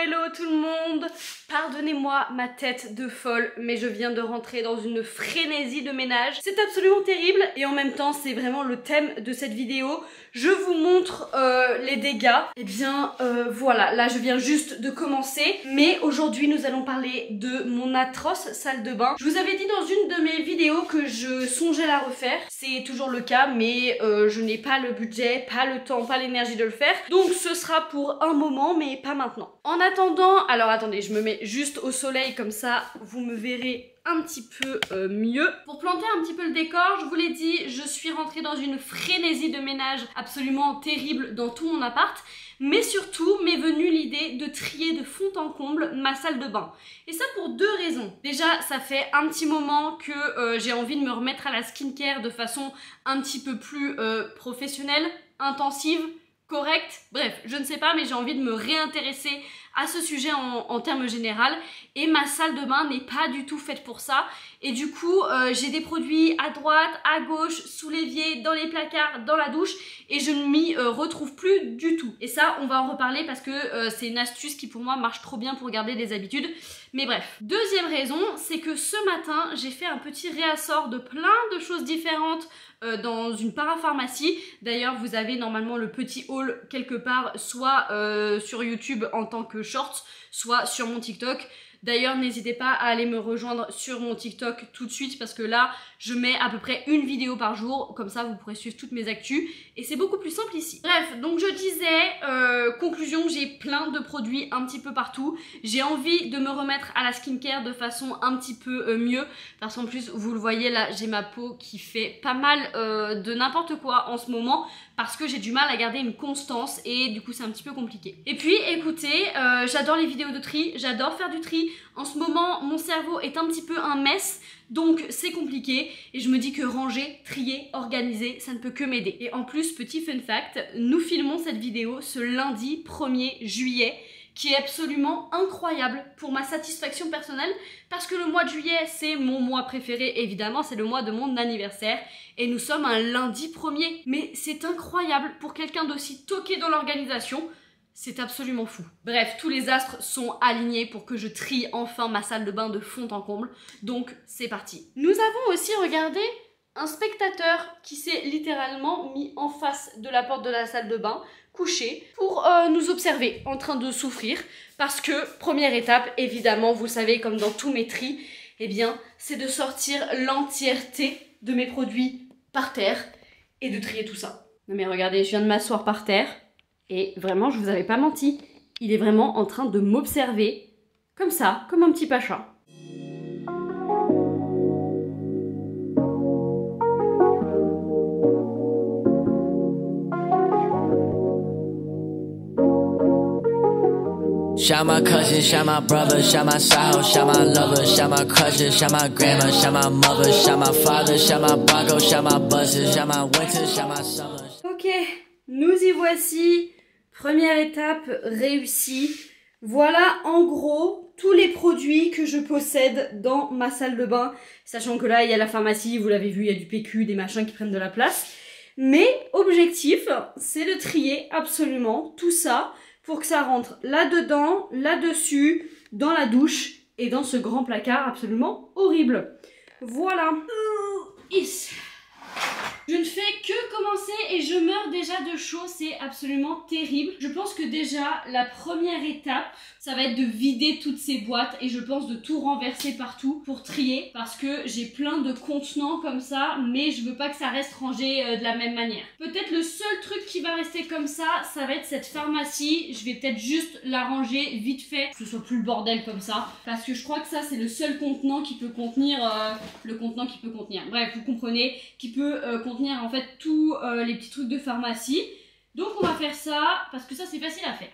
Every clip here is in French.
hello tout le monde. Pardonnez-moi ma tête de folle, mais je viens de rentrer dans une frénésie de ménage. C'est absolument terrible et en même temps c'est vraiment le thème de cette vidéo. Je vous montre les dégâts. Et bien voilà, là je viens juste de commencer. Mais aujourd'hui nous allons parler de mon atroce salle de bain. Je vous avais dit dans une de mes vidéos que je songeais la refaire. C'est toujours le cas, mais je n'ai pas le budget, pas le temps, pas l'énergie de le faire. Donc ce sera pour un moment, mais pas maintenant. En attendant, alors attendez, je me mets juste au soleil comme ça, vous me verrez un petit peu mieux. Pour planter un petit peu le décor, je vous l'ai dit, je suis rentrée dans une frénésie de ménage absolument terrible dans tout mon appart. Mais surtout, m'est venue l'idée de trier de fond en comble ma salle de bain. Et ça pour deux raisons. Déjà, ça fait un petit moment que j'ai envie de me remettre à la skincare de façon un petit peu plus professionnelle, intensive, correcte. Bref, je ne sais pas, mais j'ai envie de me réintéresser à ce sujet en termes généraux. Et ma salle de bain n'est pas du tout faite pour ça. Et du coup, j'ai des produits à droite, à gauche, sous l'évier, dans les placards, dans la douche. Et je ne m'y retrouve plus du tout. Et ça, on va en reparler parce que c'est une astuce qui pour moi marche trop bien pour garder des habitudes. Mais bref. Deuxième raison, c'est que ce matin, j'ai fait un petit réassort de plein de choses différentes dans une parapharmacie. D'ailleurs, vous avez normalement le petit haul quelque part, soit sur YouTube en tant que shorts, soit sur mon TikTok. D'ailleurs, n'hésitez pas à aller me rejoindre sur mon TikTok tout de suite parce que là, je mets à peu près une vidéo par jour. Comme ça, vous pourrez suivre toutes mes actus et c'est beaucoup plus simple ici. Bref, donc je disais, conclusion, j'ai plein de produits un petit peu partout. J'ai envie de me remettre à la skincare de façon un petit peu mieux parce qu'en plus, vous le voyez là, j'ai ma peau qui fait pas mal de n'importe quoi en ce moment parce que j'ai du mal à garder une constance et du coup c'est un petit peu compliqué. Et puis écoutez, j'adore les vidéos de tri, j'adore faire du tri. En ce moment mon cerveau est un petit peu un mess, donc c'est compliqué et je me dis que ranger, trier, organiser, ça ne peut que m'aider. Et en plus, petit fun fact, nous filmons cette vidéo ce lundi 1er juillet qui est absolument incroyable pour ma satisfaction personnelle parce que le mois de juillet c'est mon mois préféré évidemment, c'est le mois de mon anniversaire et nous sommes un lundi 1er. Mais c'est incroyable pour quelqu'un d'aussi toqué dans l'organisation, c'est absolument fou. Bref, tous les astres sont alignés pour que je trie enfin ma salle de bain de fond en comble, donc c'est parti. Nous avons aussi regardé un spectateur qui s'est littéralement mis en face de la porte de la salle de bain, couché, pour nous observer en train de souffrir. Parce que, première étape, évidemment, vous le savez, comme dans tous mes tris, eh bien, c'est de sortir l'entièreté de mes produits par terre et de trier tout ça. Non mais regardez, je viens de m'asseoir par terre et vraiment, je vous avais pas menti. Il est vraiment en train de m'observer, comme ça, comme un petit pacha. Shout my cousin, shout my brother, shout my side, shout my lover, shout my crusher, shout my grandma, shout my mother, shout my father, shout my Bronco, shout my buses, shout my winter, shout my summer. Ok, nous y voici. Première étape réussie. Voilà en gros tous les produits que je possède dans ma salle de bain. Sachant que là, il y a la pharmacie, vous l'avez vu, il y a du PQ, des machins qui prennent de la place. Mais objectif, c'est de trier absolument tout ça pour que ça rentre là-dedans, là-dessus, dans la douche et dans ce grand placard absolument horrible. Voilà. Je ne fais que commencer et je meurs déjà de chaud, c'est absolument terrible. Je pense que déjà, la première étape, ça va être de vider toutes ces boîtes et je pense de tout renverser partout pour trier parce que j'ai plein de contenants comme ça, mais je veux pas que ça reste rangé de la même manière. Peut-être le seul truc qui va rester comme ça va être cette pharmacie. Je vais peut-être juste la ranger vite fait, que ce soit plus le bordel comme ça, parce que je crois que ça c'est le seul contenant qui peut contenir, bref, vous comprenez, qui peut contenir en fait tous les petits trucs de pharmacie. Donc on va faire ça, parce que ça c'est facile à faire.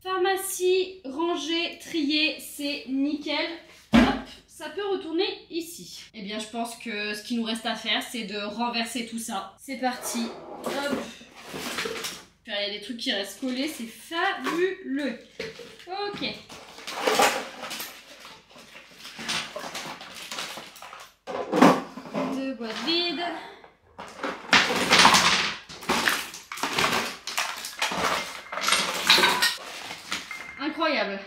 Pharmacie, rangée, triée, c'est nickel. Hop, ça peut retourner ici. Eh bien je pense que ce qu'il nous reste à faire, c'est de renverser tout ça. C'est parti. Hop. Il y a des trucs qui restent collés, c'est fabuleux. Ok. Deux boîtes vides. incroyable.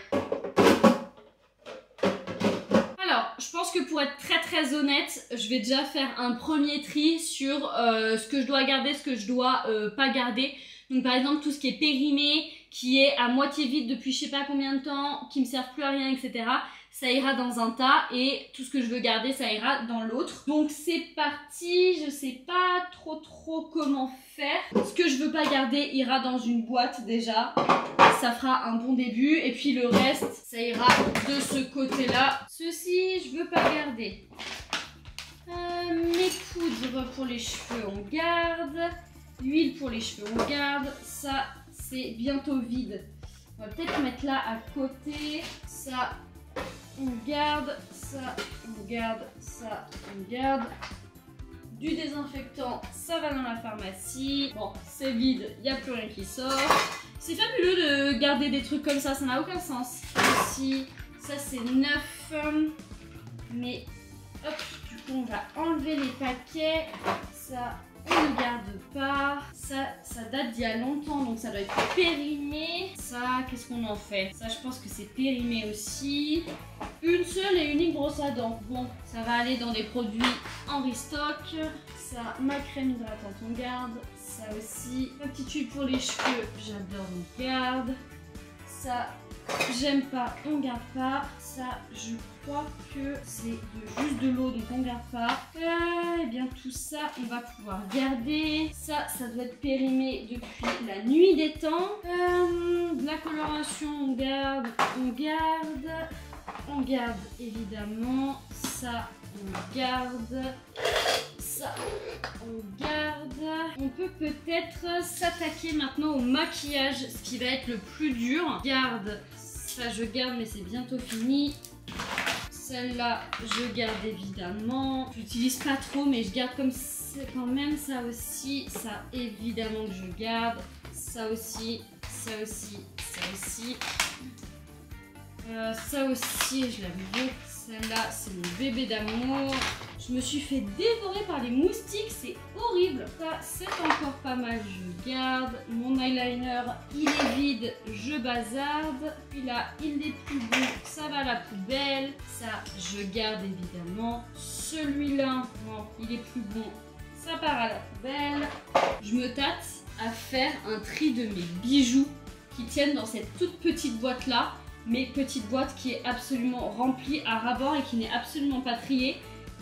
Alors, je pense que pour être très honnête, je vais déjà faire un premier tri sur ce que je dois garder, ce que je dois pas garder. Donc par exemple, tout ce qui est périmé, qui est à moitié vide depuis je sais pas combien de temps, qui me servent plus à rien, etc. Ça ira dans un tas et tout ce que je veux garder, ça ira dans l'autre. Donc c'est parti, je sais pas trop comment faire. Ce que je veux pas garder ira dans une boîte déjà. Ça fera un bon début et puis le reste, ça ira de ce côté-là. Ceci, je veux pas garder. Mes poudres pour les cheveux, on garde. L'huile pour les cheveux, on garde. Ça, c'est bientôt vide. On va peut-être mettre là à côté. Ça, on garde. Ça, on garde. Ça, on garde. Du désinfectant, ça va dans la pharmacie. Bon, c'est vide, il n'y a plus rien qui sort. C'est fabuleux de garder des trucs comme ça n'a aucun sens. Ici, ça c'est neuf. Mais, hop, du coup, on va enlever les paquets. Ça, on ne garde pas. Ça date d'il y a longtemps, donc ça doit être périmé. Ça, qu'est-ce qu'on en fait? Ça, je pense que c'est périmé aussi. Une seule et unique brosse à dents. Bon, ça va aller dans des produits en restock. Ça, ma crème hydratante, on garde. Ça aussi. Ma petite tube pour les cheveux, j'adore, on garde. Ça, j'aime pas, on garde pas. Ça, je crois que c'est juste de l'eau, donc on garde pas. Et bien tout ça, on va pouvoir garder. Ça doit être périmé depuis la nuit des temps. De la coloration, on garde, on garde. On garde évidemment. Ça, on garde. Ça, on garde. On peut peut-être s'attaquer maintenant au maquillage, ce qui va être le plus dur. Garde. Ça, je garde, mais c'est bientôt fini. Celle-là, je garde évidemment. J'utilise pas trop, mais je garde comme c'est quand même. Ça aussi, ça évidemment que je garde. Ça aussi, ça aussi, ça aussi. Ça aussi, je l'aime. Celle-là, c'est mon bébé d'amour. Je me suis fait dévorer par les moustiques, c'est horrible. Ça, c'est encore pas mal, je garde. Mon eyeliner, il est vide, je bazarde. Puis là, il n'est plus bon, ça va à la poubelle. Ça, je garde évidemment. Celui-là, non, il est plus bon, ça part à la poubelle. Je me tâte à faire un tri de mes bijoux qui tiennent dans cette toute petite boîte-là. Mes petites boîtes qui est absolument remplie à ras-bord et qui n'est absolument pas triée.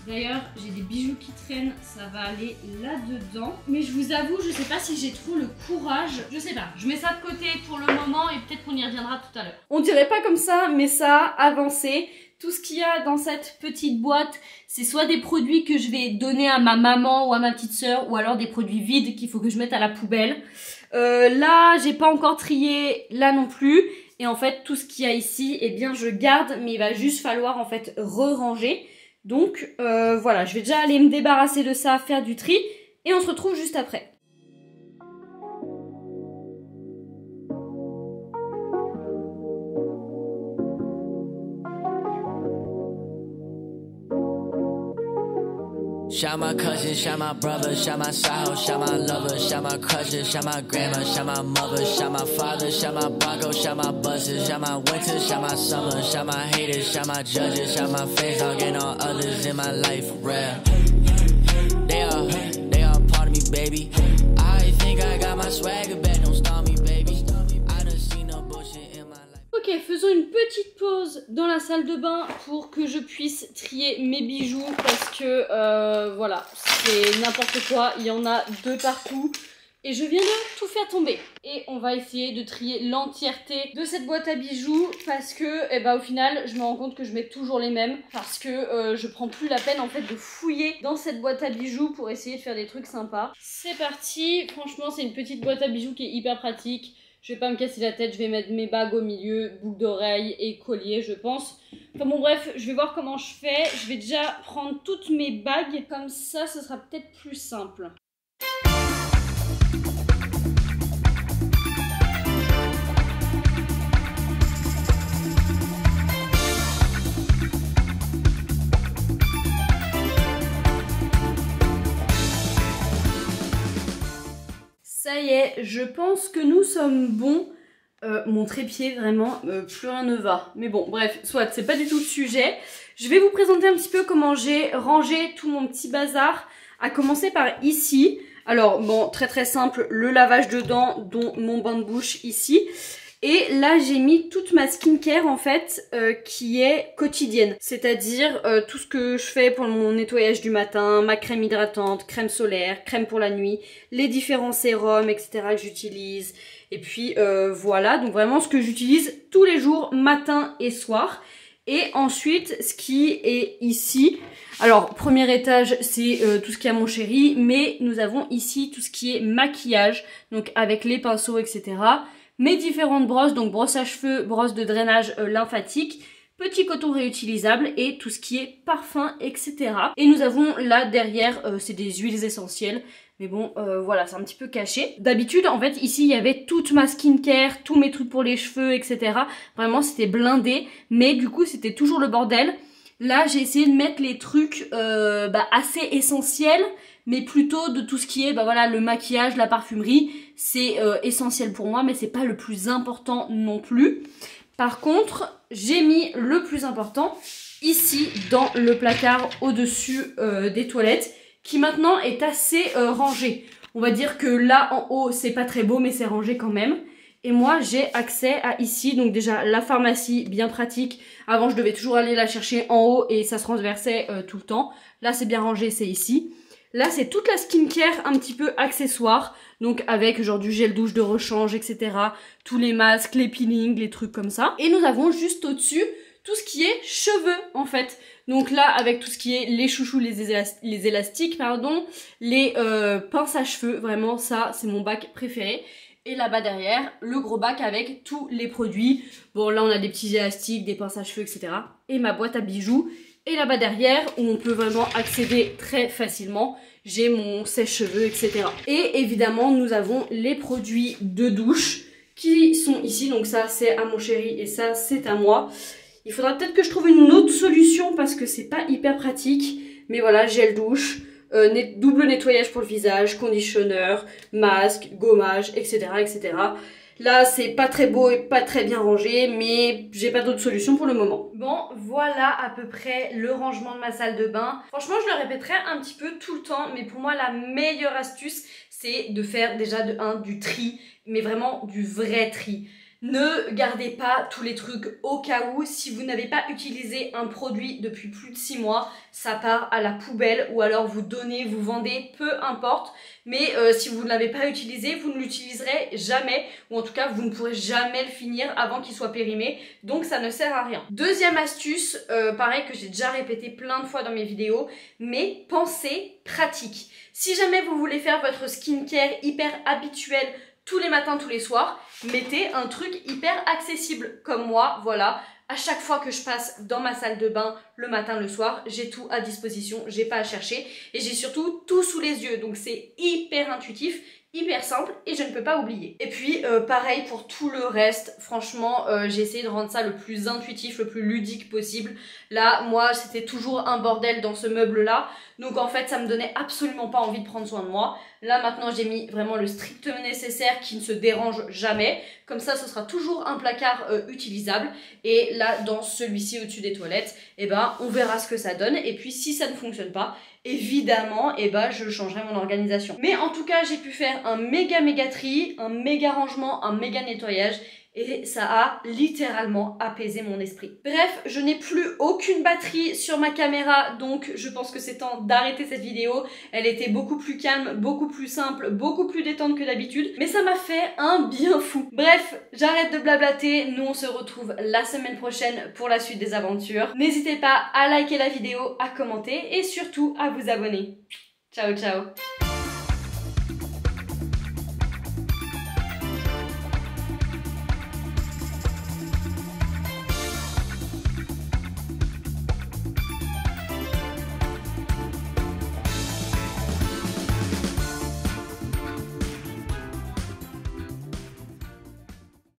D'ailleurs, j'ai des bijoux qui traînent, ça va aller là-dedans. Mais je vous avoue, je sais pas si j'ai trop le courage. Je sais pas, je mets ça de côté pour le moment et peut-être qu'on y reviendra tout à l'heure. On dirait pas comme ça, mais ça a avancé. Tout ce qu'il y a dans cette petite boîte, c'est soit des produits que je vais donner à ma maman ou à ma petite sœur, ou alors des produits vides qu'il faut que je mette à la poubelle. Là, j'ai pas encore trié, là non plus. Et en fait, tout ce qu'il y a ici, eh bien, je garde, mais il va juste falloir en fait re-ranger. Donc, voilà, je vais déjà aller me débarrasser de ça, faire du tri, et on se retrouve juste après. Shout my cousin, shout my brother, shout my side, shout my lover, shout my crusher, shout my grandma, shout my mother, shout my father, shout my Bronco, shout my buses, shout my winter, shout my summer, shout my haters, shout my judges, shout my fans, dog, and all others in my life, rare. They all part of me, baby. I think I got my swagger back, don't stop me, baby. I done seen no bullshit in my life. Ok, faisons une petite pause dans la salle de bain pour que je puisse trier mes bijoux parce que voilà, c'est n'importe quoi, il y en a de partout et je viens de tout faire tomber. Et on va essayer de trier l'entièreté de cette boîte à bijoux parce que au final je me rends compte que je mets toujours les mêmes parce que je prends plus la peine en fait de fouiller dans cette boîte à bijoux pour essayer de faire des trucs sympas. C'est parti, franchement c'est une petite boîte à bijoux qui est hyper pratique. Je vais pas me casser la tête, je vais mettre mes bagues au milieu, boucles d'oreilles et collier je pense. Enfin bon bref, je vais voir comment je fais. Je vais déjà prendre toutes mes bagues, comme ça ce sera peut-être plus simple. Ça y est, je pense que nous sommes bons. Mon trépied, vraiment, plus rien ne va. Mais bon, bref, soit, c'est pas du tout le sujet. Je vais vous présenter un petit peu comment j'ai rangé tout mon petit bazar, à commencer par ici. Alors, bon, très simple, le lavage de dents, dont mon bain de bouche ici. Et là, j'ai mis toute ma skincare, en fait, qui est quotidienne. C'est-à-dire tout ce que je fais pour mon nettoyage du matin, ma crème hydratante, crème solaire, crème pour la nuit, les différents sérums, etc. que j'utilise. Et puis, voilà, donc vraiment ce que j'utilise tous les jours, matin et soir. Et ensuite, ce qui est ici, alors premier étage c'est tout ce qui est à mon chéri, mais nous avons ici tout ce qui est maquillage, donc avec les pinceaux, etc. Mes différentes brosses, donc brosse à cheveux, brosse de drainage lymphatique, petit coton réutilisable et tout ce qui est parfum, etc. Et nous avons là derrière, c'est des huiles essentielles. Mais bon, voilà, c'est un petit peu caché. D'habitude, en fait, ici, il y avait toute ma skincare, tous mes trucs pour les cheveux, etc. Vraiment, c'était blindé. Mais du coup, c'était toujours le bordel. Là, j'ai essayé de mettre les trucs assez essentiels, mais plutôt de tout ce qui est, voilà, le maquillage, la parfumerie. C'est essentiel pour moi, mais c'est pas le plus important non plus. Par contre, j'ai mis le plus important ici, dans le placard au-dessus des toilettes, qui maintenant est assez rangé. On va dire que là en haut c'est pas très beau mais c'est rangé quand même. Et moi j'ai accès à ici, donc déjà la pharmacie, bien pratique. Avant je devais toujours aller la chercher en haut et ça se transversait tout le temps. Là c'est bien rangé, c'est ici. Là c'est toute la skincare un petit peu accessoire. Donc avec genre du gel douche de rechange, etc. Tous les masques, les peelings, les trucs comme ça. Et nous avons juste au-dessus tout ce qui est cheveux en fait. Donc là avec tout ce qui est les chouchous, les élastiques, pardon, les pinces à cheveux, vraiment ça c'est mon bac préféré. Et là-bas derrière, le gros bac avec tous les produits. Bon là on a des petits élastiques, des pinces à cheveux, etc. Et ma boîte à bijoux. Et là-bas derrière, où on peut vraiment accéder très facilement, j'ai mon sèche-cheveux, etc. Et évidemment nous avons les produits de douche qui sont ici. Donc ça c'est à mon chéri et ça c'est à moi. Il faudra peut-être que je trouve une autre solution parce que c'est pas hyper pratique. Mais voilà, gel douche, double nettoyage pour le visage, conditionneur, masque, gommage, etc. etc. Là, c'est pas très beau et pas très bien rangé, mais j'ai pas d'autre solution pour le moment. Bon, voilà à peu près le rangement de ma salle de bain. Franchement, je le répéterai un petit peu tout le temps, mais pour moi, la meilleure astuce, c'est de faire déjà du tri, mais vraiment du vrai tri. Ne gardez pas tous les trucs au cas où. Si vous n'avez pas utilisé un produit depuis plus de 6 mois, ça part à la poubelle ou alors vous donnez, vous vendez, peu importe. Mais si vous ne l'avez pas utilisé, vous ne l'utiliserez jamais ou en tout cas vous ne pourrez jamais le finir avant qu'il soit périmé. Donc ça ne sert à rien. Deuxième astuce, pareil que j'ai déjà répété plein de fois dans mes vidéos, mais pensez pratique. Si jamais vous voulez faire votre skincare hyper habituel tous les matins, tous les soirs, mettez un truc hyper accessible comme moi, voilà. À chaque fois que je passe dans ma salle de bain, le matin, le soir, j'ai tout à disposition, j'ai pas à chercher et j'ai surtout tout sous les yeux. Donc c'est hyper intuitif, hyper simple et je ne peux pas oublier. Et puis pareil pour tout le reste, franchement j'ai essayé de rendre ça le plus intuitif, le plus ludique possible. Là moi c'était toujours un bordel dans ce meuble là, donc en fait ça me donnait absolument pas envie de prendre soin de moi. Là maintenant j'ai mis vraiment le strict nécessaire qui ne se dérange jamais, comme ça ce sera toujours un placard utilisable. Et là dans celui-ci au-dessus des toilettes, et ben on verra ce que ça donne et puis si ça ne fonctionne pas, évidemment, je changerai mon organisation. Mais en tout cas, j'ai pu faire un méga tri, un méga rangement, un méga nettoyage et ça a littéralement apaisé mon esprit. Bref, je n'ai plus aucune batterie sur ma caméra, donc je pense que c'est temps d'arrêter cette vidéo. Elle était beaucoup plus calme, beaucoup plus simple, beaucoup plus détente que d'habitude, mais ça m'a fait un bien fou. Bref, j'arrête de blablater, nous on se retrouve la semaine prochaine pour la suite des aventures. N'hésitez pas à liker la vidéo, à commenter et surtout à vous abonner. Ciao ciao.